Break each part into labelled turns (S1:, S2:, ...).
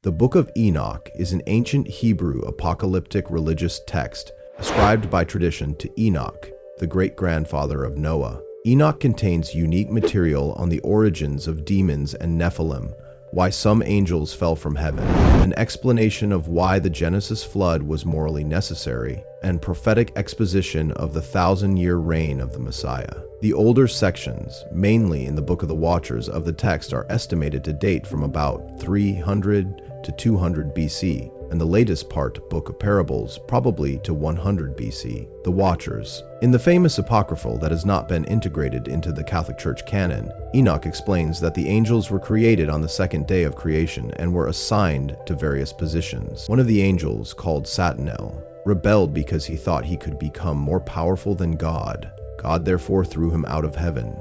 S1: The Book of Enoch is an ancient Hebrew apocalyptic religious text ascribed by tradition to Enoch, the great-grandfather of Noah. Enoch contains unique material on the origins of demons and Nephilim, why some angels fell from heaven, an explanation of why the Genesis flood was morally necessary, and prophetic exposition of the 1,000-year reign of the Messiah. The older sections, mainly in the Book of the Watchers of the text, are estimated to date from about 300 to 200 BC, and the latest part, Book of Parables, probably to 100 BC. The Watchers. In the famous apocryphal that has not been integrated into the Catholic Church canon, Enoch explains that the angels were created on the second day of creation and were assigned to various positions. One of the angels, called Sammael, rebelled because he thought he could become more powerful than God. God therefore threw him out of heaven.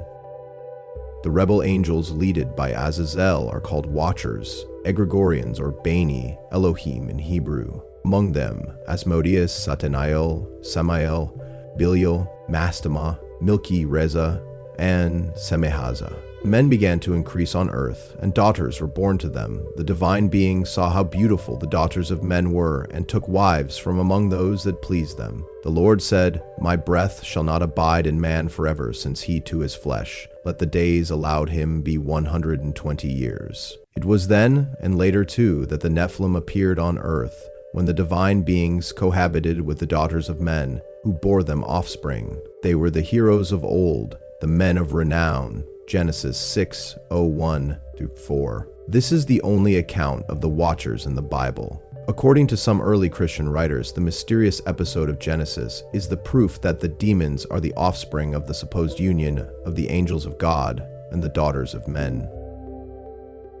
S1: The rebel angels, led by Azazel, are called Watchers, Egregorians or Benei Elohim in Hebrew. Among them, Asmodeus, Satanael, Sammael, Belial, Mastema, Milki Reza, and Semyaza. Men began to increase on earth, and daughters were born to them. The divine beings saw how beautiful the daughters of men were, and took wives from among those that pleased them. The Lord said, "My breath shall not abide in man forever, since he too is flesh. Let the days allowed him be 120 years. It was then, and later too, that the Nephilim appeared on earth, when the divine beings cohabited with the daughters of men, who bore them offspring. They were the heroes of old, the men of renown." Genesis 6:1-4. This is the only account of the Watchers in the Bible. According to some early Christian writers, the mysterious episode of Genesis is the proof that the demons are the offspring of the supposed union of the angels of God and the daughters of men.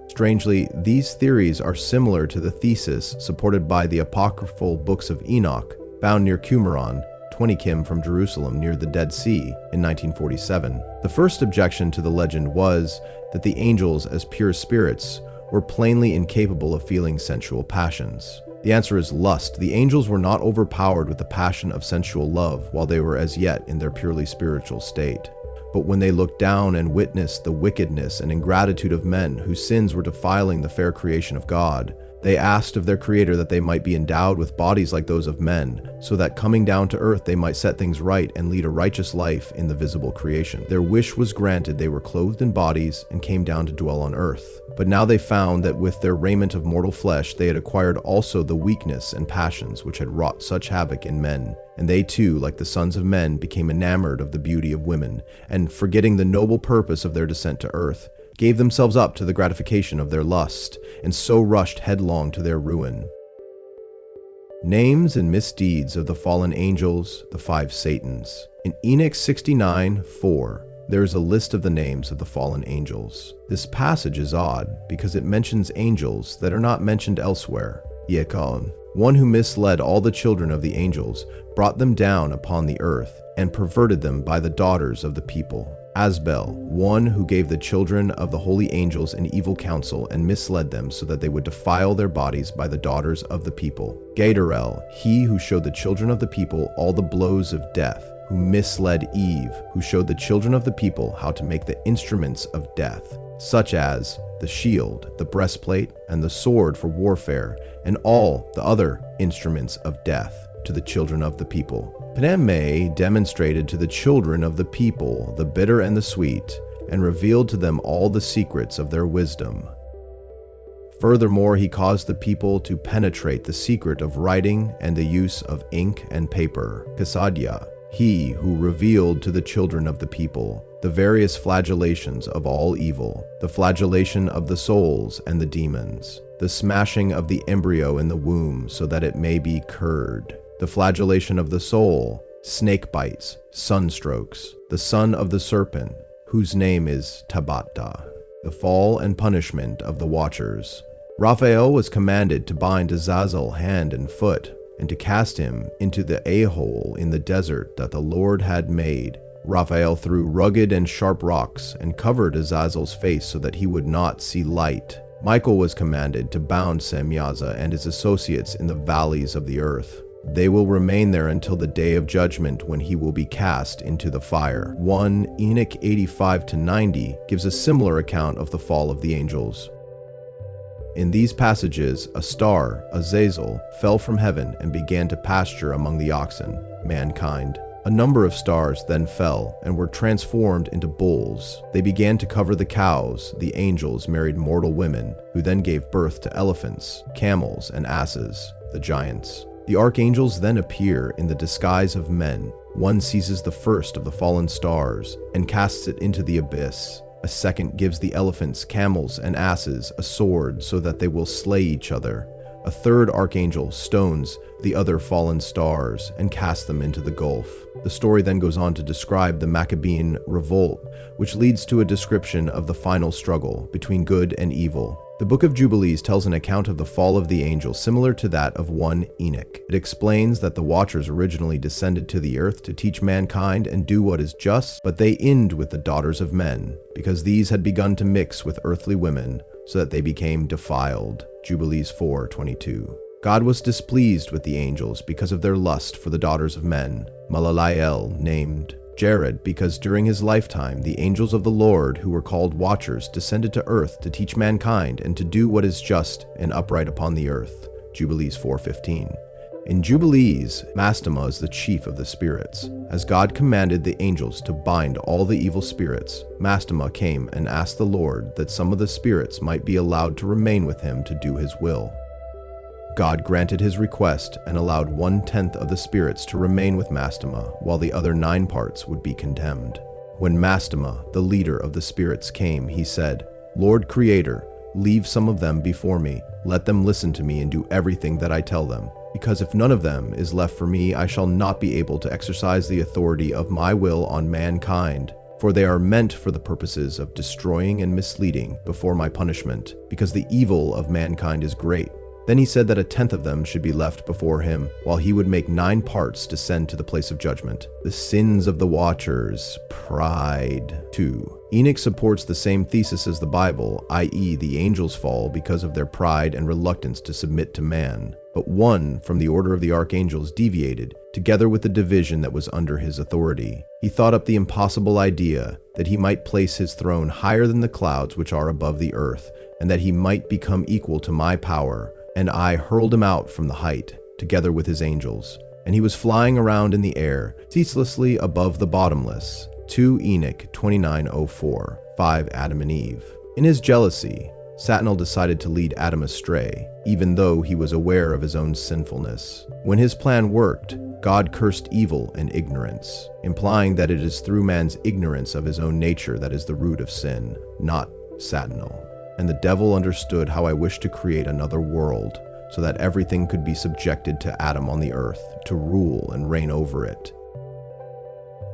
S1: Strangely, these theories are similar to the thesis supported by the apocryphal books of Enoch, found near Qumran, 20 kim from Jerusalem near the Dead Sea in 1947. The first objection to the legend was that the angels, as pure spirits, were plainly incapable of feeling sensual passions. The answer is lust. The angels were not overpowered with the passion of sensual love while they were as yet in their purely spiritual state. But when they looked down and witnessed the wickedness and ingratitude of men whose sins were defiling the fair creation of God, they asked of their Creator that they might be endowed with bodies like those of men, so that coming down to earth they might set things right and lead a righteous life in the visible creation. Their wish was granted. They were clothed in bodies and came down to dwell on earth. But now they found that with their raiment of mortal flesh they had acquired also the weakness and passions which had wrought such havoc in men. And they too, like the sons of men, became enamored of the beauty of women, and forgetting the noble purpose of their descent to earth, gave themselves up to the gratification of their lust, and so rushed headlong to their ruin. Names and misdeeds of the fallen angels, the 5 Satans. In Enoch 69:4, there is a list of the names of the fallen angels. This passage is odd because it mentions angels that are not mentioned elsewhere. Yekon, one who misled all the children of the angels, brought them down upon the earth, and perverted them by the daughters of the people. Asbel, one who gave the children of the holy angels an evil counsel and misled them so that they would defile their bodies by the daughters of the people. Gadarel, he who showed the children of the people all the blows of death, who misled Eve, who showed the children of the people how to make the instruments of death, such as the shield, the breastplate, and the sword for warfare, and all the other instruments of death to the children of the people. Benei demonstrated to the children of the people the bitter and the sweet, and revealed to them all the secrets of their wisdom. Furthermore, he caused the people to penetrate the secret of writing and the use of ink and paper. Kasadia, he who revealed to the children of the people the various flagellations of all evil, the flagellation of the souls and the demons, the smashing of the embryo in the womb so that it may be curd, the flagellation of the soul, snake bites, sunstrokes, the son of the serpent, whose name is Tabata, the fall and punishment of the Watchers. Raphael was commanded to bind Azazel hand and foot, and to cast him into the a-hole in the desert that the Lord had made. Raphael threw rugged and sharp rocks and covered Azazel's face so that he would not see light. Michael was commanded to bound Semyaza and his associates in the valleys of the earth. They will remain there until the day of judgment, when he will be cast into the fire. 1 Enoch 85-90 gives a similar account of the fall of the angels. In these passages, a star, Azazel, fell from heaven and began to pasture among the oxen, mankind. A number of stars then fell and were transformed into bulls. They began to cover the cows. The angels married mortal women, who then gave birth to elephants, camels, and asses, the giants. The archangels then appear in the disguise of men. One seizes the first of the fallen stars and casts it into the abyss. A second gives the elephants, camels, and asses a sword so that they will slay each other. A third archangel stones the other fallen stars and casts them into the gulf. The story then goes on to describe the Maccabean revolt, which leads to a description of the final struggle between good and evil. The Book of Jubilees tells an account of the fall of the angels similar to that of 1 Enoch. It explains that the Watchers originally descended to the earth to teach mankind and do what is just, but they end with the daughters of men, because these had begun to mix with earthly women, so that they became defiled. Jubilees 4:22. God was displeased with the angels because of their lust for the daughters of men. Malalael named Jared because during his lifetime the angels of the Lord, who were called Watchers, descended to earth to teach mankind and to do what is just and upright upon the earth. Jubilees 4:15. In Jubilees, Mastema is the chief of the spirits. As God commanded the angels to bind all the evil spirits, Mastema came and asked the Lord that some of the spirits might be allowed to remain with him to do his will. God granted his request and allowed 1/10 of the spirits to remain with Mastema, while the other 9 parts would be condemned. When Mastema, the leader of the spirits, came, he said, "Lord Creator, leave some of them before me. Let them listen to me and do everything that I tell them. Because if none of them is left for me, I shall not be able to exercise the authority of my will on mankind. For they are meant for the purposes of destroying and misleading before my punishment, because the evil of mankind is great." Then he said that 1/10 of them should be left before him, while he would make 9 parts descend to the place of judgment. The sins of the Watchers, pride. 2. Enoch supports the same thesis as the Bible, i.e. the angels fall because of their pride and reluctance to submit to man. But one from the order of the archangels deviated, together with the division that was under his authority. He thought up the impossible idea that he might place his throne higher than the clouds which are above the earth, and that he might become equal to my power. And I hurled him out from the height, together with his angels. And he was flying around in the air, ceaselessly above the bottomless. 2 Enoch 29:04. 5 Adam and Eve. In his jealousy, Satan decided to lead Adam astray, even though he was aware of his own sinfulness. When his plan worked, God cursed evil and ignorance, implying that it is through man's ignorance of his own nature that is the root of sin, not Satanal. And the devil understood how I wished to create another world, so that everything could be subjected to Adam on the earth, to rule and reign over it.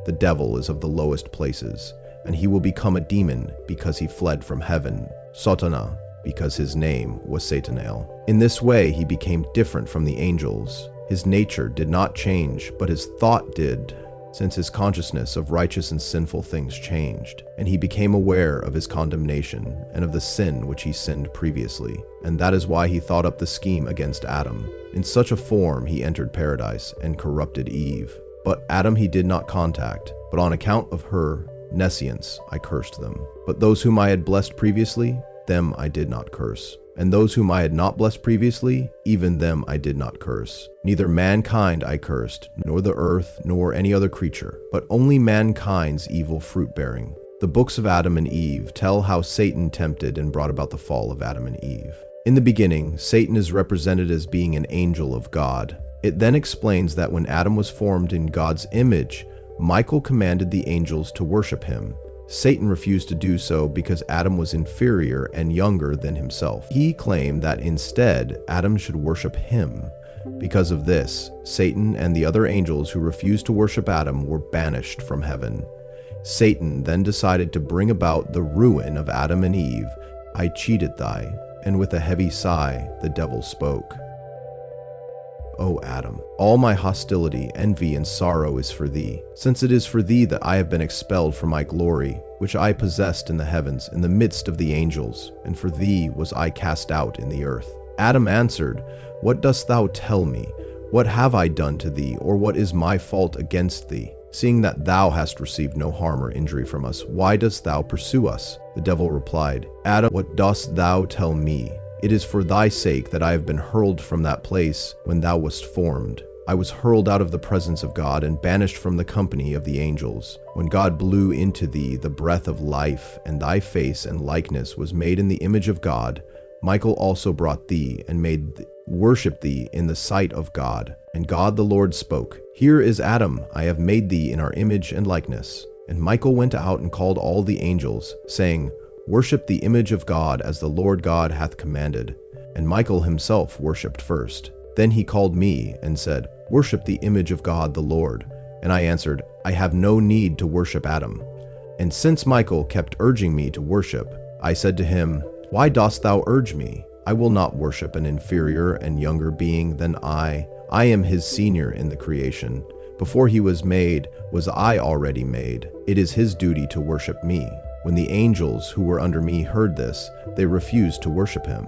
S1: The devil is of the lowest places, and he will become a demon because he fled from heaven, Sotana, because his name was Satanael. In this way he became different from the angels. His nature did not change, but his thought did, since his consciousness of righteous and sinful things changed, and he became aware of his condemnation and of the sin which he sinned previously, and that is why he thought up the scheme against Adam. In such a form he entered paradise and corrupted Eve. But Adam he did not contact, but on account of her nescience I cursed them. But those whom I had blessed previously, them I did not curse. And those whom I had not blessed previously, even them I did not curse. Neither mankind I cursed, nor the earth, nor any other creature, but only mankind's evil fruit-bearing. The books of Adam and Eve tell how Satan tempted and brought about the fall of Adam and Eve. In the beginning, Satan is represented as being an angel of God. It then explains that when Adam was formed in God's image, Michael commanded the angels to worship him. Satan refused to do so because Adam was inferior and younger than himself. He claimed that instead, Adam should worship him. Because of this, Satan and the other angels who refused to worship Adam were banished from heaven. Satan then decided to bring about the ruin of Adam and Eve. I cheated thee, and with a heavy sigh, the devil spoke. O Adam, all my hostility, envy, and sorrow is for thee, since it is for thee that I have been expelled from my glory, which I possessed in the heavens, in the midst of the angels, and for thee was I cast out in the earth. Adam answered, What dost thou tell me? What have I done to thee, or what is my fault against thee? Seeing that thou hast received no harm or injury from us, why dost thou pursue us? The devil replied, Adam, what dost thou tell me? "It is for thy sake that I have been hurled from that place when thou wast formed. I was hurled out of the presence of God and banished from the company of the angels. When God blew into thee the breath of life, and thy face and likeness was made in the image of God, Michael also brought thee and made worship thee in the sight of God. And God the Lord spoke, Here is Adam, I have made thee in our image and likeness. And Michael went out and called all the angels, saying, Worship the image of God as the Lord God hath commanded. And Michael himself worshipped first. Then he called me and said, Worship the image of God the Lord. And I answered, I have no need to worship Adam. And since Michael kept urging me to worship, I said to him, Why dost thou urge me? I will not worship an inferior and younger being than I. I am his senior in the creation. Before he was made, was I already made. It is his duty to worship me. When the angels who were under me heard this, they refused to worship him.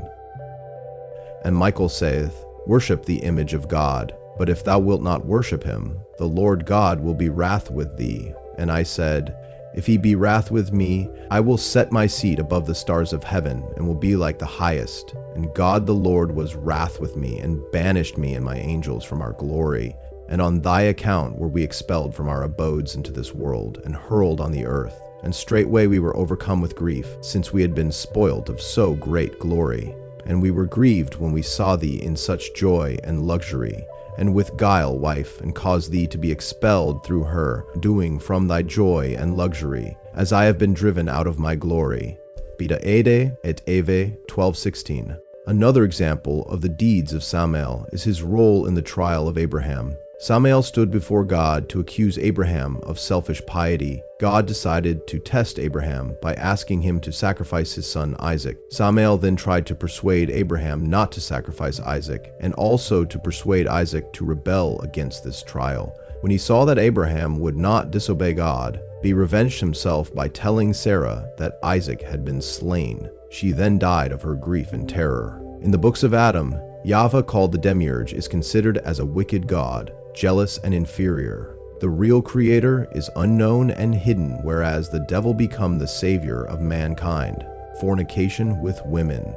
S1: And Michael saith, Worship the image of God. But if thou wilt not worship him, the Lord God will be wrath with thee. And I said, If he be wrath with me, I will set my seat above the stars of heaven, and will be like the highest. And God the Lord was wrath with me, and banished me and my angels from our glory. And on thy account were we expelled from our abodes into this world, and hurled on the earth. And straightway we were overcome with grief, since we had been spoiled of so great glory. And we were grieved when we saw thee in such joy and luxury, and with guile, wife, and caused thee to be expelled through her, doing from thy joy and luxury, as I have been driven out of my glory. Beta Ede et Eve 12:16. Another example of the deeds of Sammael is his role in the trial of Abraham. Sammael stood before God to accuse Abraham of selfish piety. God decided to test Abraham by asking him to sacrifice his son Isaac. Sammael then tried to persuade Abraham not to sacrifice Isaac, and also to persuade Isaac to rebel against this trial. When he saw that Abraham would not disobey God, he revenged himself by telling Sarah that Isaac had been slain. She then died of her grief and terror. In the books of Adam, Yahweh, called the Demiurge, is considered as a wicked god, jealous and inferior. The real creator is unknown and hidden, whereas the devil become the savior of mankind. Fornication with women.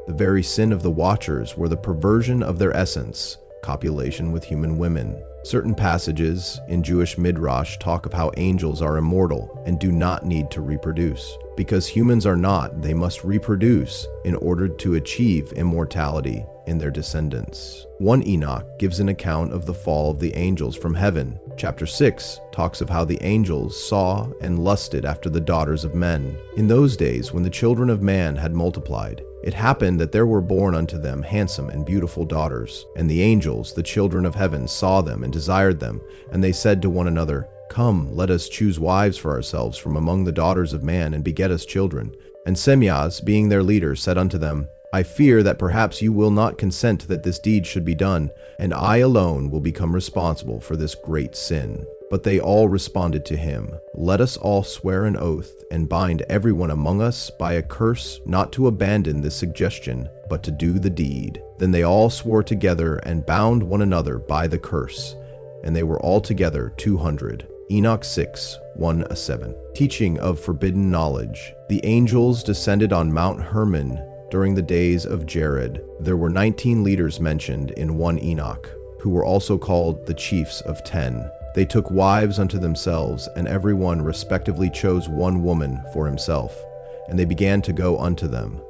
S1: The very sin of the Watchers were the perversion of their essence, copulation with human women. Certain passages in Jewish Midrash talk of how angels are immortal and do not need to reproduce. Because humans are not, they must reproduce in order to achieve immortality in their descendants. 1 Enoch gives an account of the fall of the angels from heaven. Chapter 6 talks of how the angels saw and lusted after the daughters of men. In those days, when the children of man had multiplied, it happened that there were born unto them handsome and beautiful daughters. And the angels, the children of heaven, saw them and desired them. And they said to one another, Come, let us choose wives for ourselves from among the daughters of man, and beget us children. And Semyaza, being their leader, said unto them, I fear that perhaps you will not consent that this deed should be done, and I alone will become responsible for this great sin. But they all responded to him, Let us all swear an oath, and bind everyone among us by a curse not to abandon this suggestion, but to do the deed. Then they all swore together and bound one another by the curse, and they were altogether 200. Enoch 6, 1-7. Teaching of forbidden knowledge. The angels descended on Mount Hermon during the days of Jared. There were 19 leaders mentioned in 1 Enoch, who were also called the chiefs of 10. They took wives unto themselves, and every one respectively chose one woman for himself, and they began to go unto them.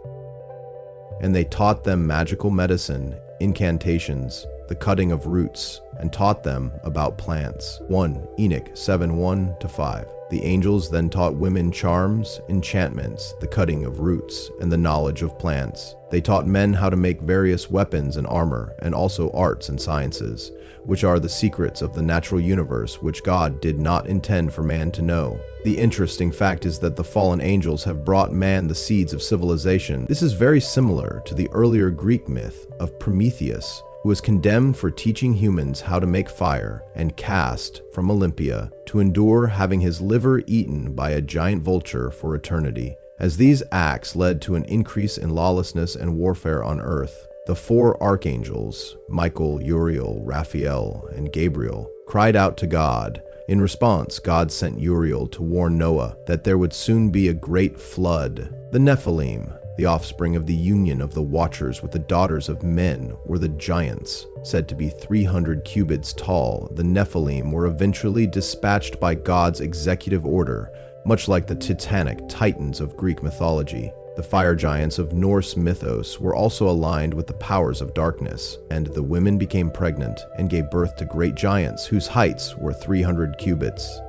S1: And they taught them magical medicine, incantations, the cutting of roots, and taught them about plants. 1 Enoch 7:1-5. The angels then taught women charms, enchantments, the cutting of roots, and the knowledge of plants. They taught men how to make various weapons and armor, and also arts and sciences, which are the secrets of the natural universe which God did not intend for man to know. The interesting fact is that the fallen angels have brought man the seeds of civilization. This is very similar to the earlier Greek myth of Prometheus, who was condemned for teaching humans how to make fire, and cast from Olympia to endure having his liver eaten by a giant vulture for eternity. As these acts led to an increase in lawlessness and warfare on earth, the 4 archangels, Michael, Uriel, Raphael, and Gabriel, cried out to God. In response, God sent Uriel to warn Noah that there would soon be a great flood. The Nephilim, The offspring of the union of the Watchers with the daughters of men were the giants, said to be 300 cubits tall. The Nephilim were eventually dispatched by God's executive order, much like the titanic titans of Greek mythology. The fire giants of Norse mythos were also aligned with the powers of darkness, and the women became pregnant and gave birth to great giants whose heights were 300 cubits.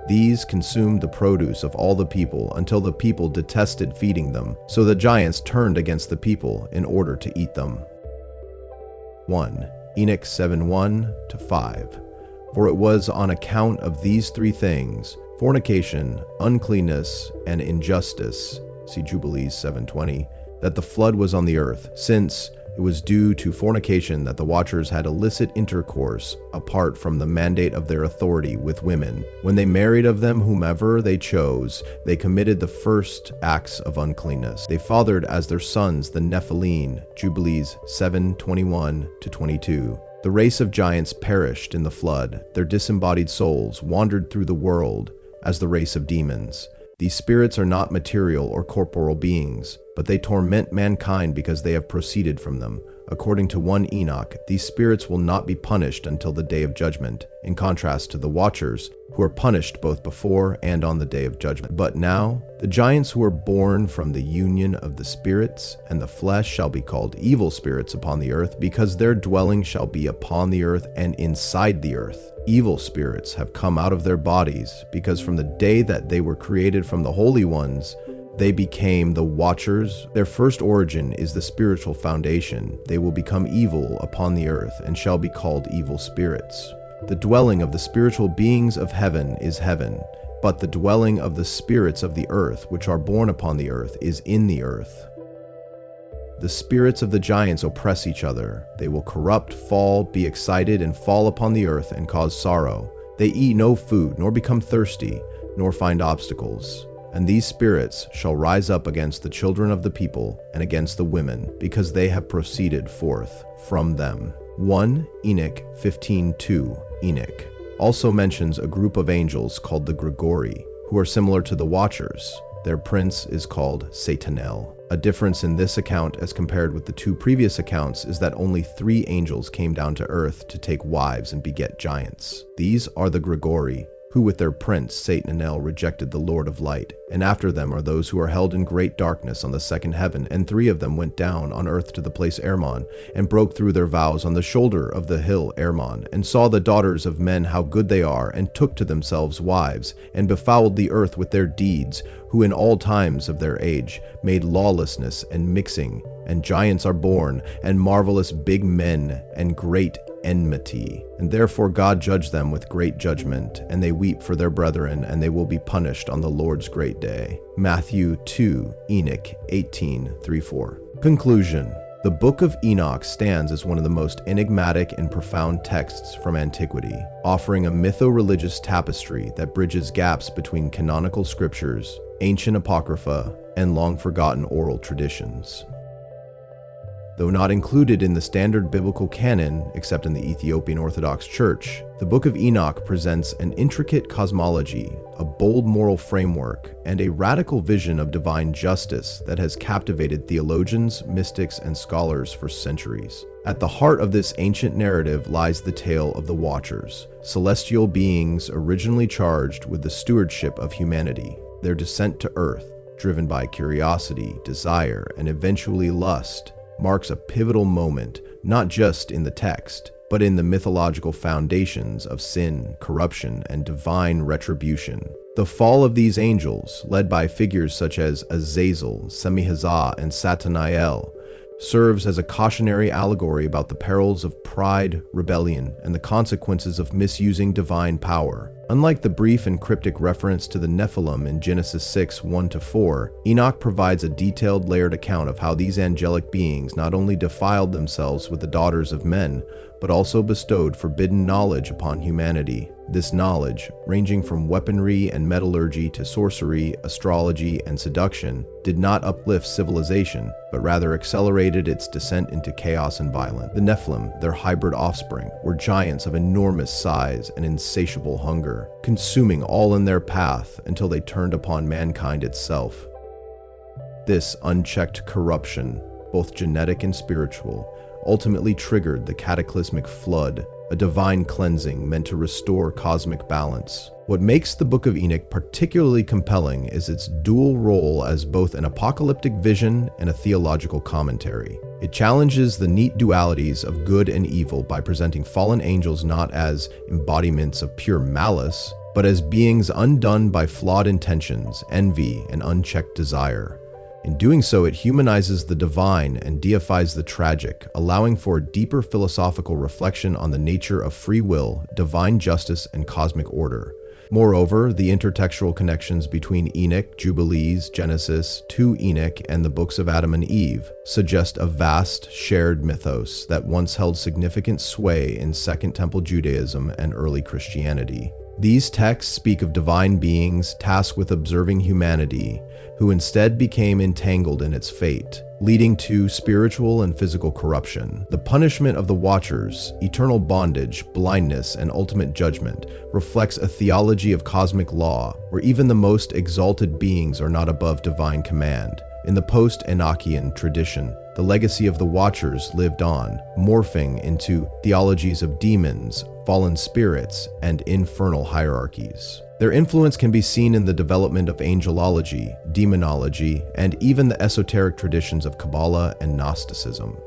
S1: These consumed the produce of all the people until the people detested feeding them, so the giants turned against the people in order to eat them. 1. Enoch 7:1-5. For it was on account of these three things, fornication, uncleanness, and injustice, see Jubilees 7:20, that the flood was on the earth, since it was due to fornication that the Watchers had illicit intercourse apart from the mandate of their authority with women. When they married of them whomever they chose, they committed the first acts of uncleanness. They fathered as their sons the Nephilim, Jubilees 7:21-22. The race of giants perished in the flood. Their disembodied souls wandered through the world as the race of demons. These spirits are not material or corporal beings, but they torment mankind because they have proceeded from them. According to 1 Enoch, these spirits will not be punished until the day of judgment, in contrast to the Watchers, who are punished both before and on the day of judgment. But now, the giants who are born from the union of the spirits and the flesh shall be called evil spirits upon the earth, because their dwelling shall be upon the earth and inside the earth. Evil spirits have come out of their bodies, because from the day that they were created from the holy ones, they became the Watchers. Their first origin is the spiritual foundation. They will become evil upon the earth and shall be called evil spirits. The dwelling of the spiritual beings of heaven is heaven, but the dwelling of the spirits of the earth, which are born upon the earth, is in the earth. The spirits of the giants oppress each other. They will corrupt, fall, be excited, and fall upon the earth and cause sorrow. They eat no food, nor become thirsty, nor find obstacles. And these spirits shall rise up against the children of the people and against the women, because they have proceeded forth from them. 1 Enoch 15:2. Enoch also mentions a group of angels called the Egregori, who are similar to the Watchers. Their prince is called Sammael. A difference in this account as compared with the two previous accounts is that only 3 angels came down to earth to take wives and beget giants. These are the Egregori, who with their prince Sammael rejected the Lord of light, and after them are those who are held in great darkness on the second heaven, and 3 of them went down on earth to the place Hermon, and broke through their vows on the shoulder of the hill Hermon, and saw the daughters of men how good they are, and took to themselves wives, and befouled the earth with their deeds, who in all times of their age made lawlessness and mixing, and giants are born, and marvelous big men, and great enmity. And therefore God judged them with great judgment, and they weep for their brethren, and they will be punished on the Lord's great day. Matthew 2, Enoch 18:3-4. Conclusion. The Book of Enoch stands as one of the most enigmatic and profound texts from antiquity, offering a mytho-religious tapestry that bridges gaps between canonical scriptures, ancient apocrypha, and long-forgotten oral traditions. Though not included in the standard biblical canon, except in the Ethiopian Orthodox Church, the Book of Enoch presents an intricate cosmology, a bold moral framework, and a radical vision of divine justice that has captivated theologians, mystics, and scholars for centuries. At the heart of this ancient narrative lies the tale of the Watchers, celestial beings originally charged with the stewardship of humanity. Their descent to earth, driven by curiosity, desire, and eventually lust, marks a pivotal moment, not just in the text, but in the mythological foundations of sin, corruption, and divine retribution. The fall of these angels, led by figures such as Azazel, Semyaza, and Sammael, serves as a cautionary allegory about the perils of pride, rebellion, and the consequences of misusing divine power. Unlike the brief and cryptic reference to the Nephilim in Genesis 6, 1-4, Enoch provides a detailed, layered account of how these angelic beings not only defiled themselves with the daughters of men, but also bestowed forbidden knowledge upon humanity. This knowledge, ranging from weaponry and metallurgy to sorcery, astrology, and seduction, did not uplift civilization, but rather accelerated its descent into chaos and violence. The Nephilim, their hybrid offspring, were giants of enormous size and insatiable hunger, consuming all in their path until they turned upon mankind itself. This unchecked corruption, both genetic and spiritual, ultimately triggered the cataclysmic flood, a divine cleansing meant to restore cosmic balance. What makes the Book of Enoch particularly compelling is its dual role as both an apocalyptic vision and a theological commentary. It challenges the neat dualities of good and evil by presenting fallen angels not as embodiments of pure malice, but as beings undone by flawed intentions, envy, and unchecked desire. In doing so, it humanizes the divine and deifies the tragic, allowing for a deeper philosophical reflection on the nature of free will, divine justice, and cosmic order. Moreover, the intertextual connections between Enoch, Jubilees, Genesis, 2 Enoch, and the books of Adam and Eve suggest a vast, shared mythos that once held significant sway in Second Temple Judaism and early Christianity. These texts speak of divine beings tasked with observing humanity, who instead became entangled in its fate, leading to spiritual and physical corruption. The punishment of the Watchers, eternal bondage, blindness, and ultimate judgment reflects a theology of cosmic law, where even the most exalted beings are not above divine command. In the post-Enochian tradition, the legacy of the Watchers lived on, morphing into theologies of demons, fallen spirits, and infernal hierarchies. Their influence can be seen in the development of angelology, demonology, and even the esoteric traditions of Kabbalah and Gnosticism.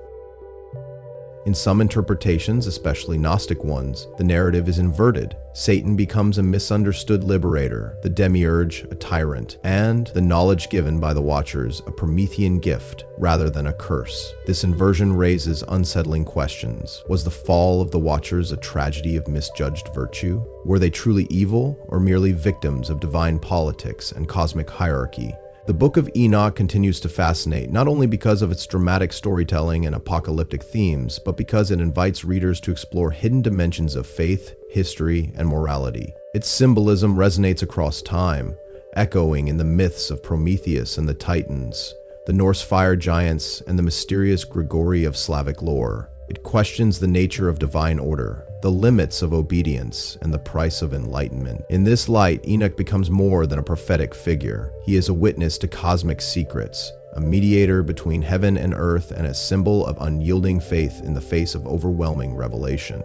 S1: In some interpretations, especially Gnostic ones, the narrative is inverted. Satan becomes a misunderstood liberator, the demiurge a tyrant, and the knowledge given by the Watchers a Promethean gift rather than a curse. This inversion raises unsettling questions. Was the fall of the Watchers a tragedy of misjudged virtue? Were they truly evil or merely victims of divine politics and cosmic hierarchy? The Book of Enoch continues to fascinate, not only because of its dramatic storytelling and apocalyptic themes, but because it invites readers to explore hidden dimensions of faith, history, and morality. Its symbolism resonates across time, echoing in the myths of Prometheus and the Titans, the Norse fire giants, and the mysterious Egregori of Slavic lore. It questions the nature of divine order, the limits of obedience, and the price of enlightenment. In this light, Enoch becomes more than a prophetic figure. He is a witness to cosmic secrets, a mediator between heaven and earth, and a symbol of unyielding faith in the face of overwhelming revelation.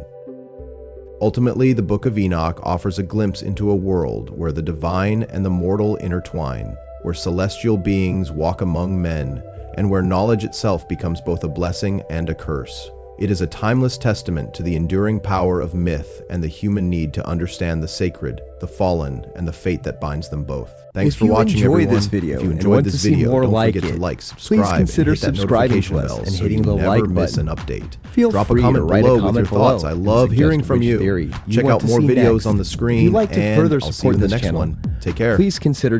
S1: Ultimately, the Book of Enoch offers a glimpse into a world where the divine and the mortal intertwine, where celestial beings walk among men, and where knowledge itself becomes both a blessing and a curse. It is a timeless testament to the enduring power of myth and the human need to understand the sacred, the fallen, and the fate that binds them both. Thanks for watching, everyone. If you enjoyed this video, don't forget to like, subscribe, and hit that notification bell so you never miss an update. Drop a comment below with your thoughts. I love hearing from you. Check out more videos on the screen, and I'll see you in the next one. Take care.
S2: Please consider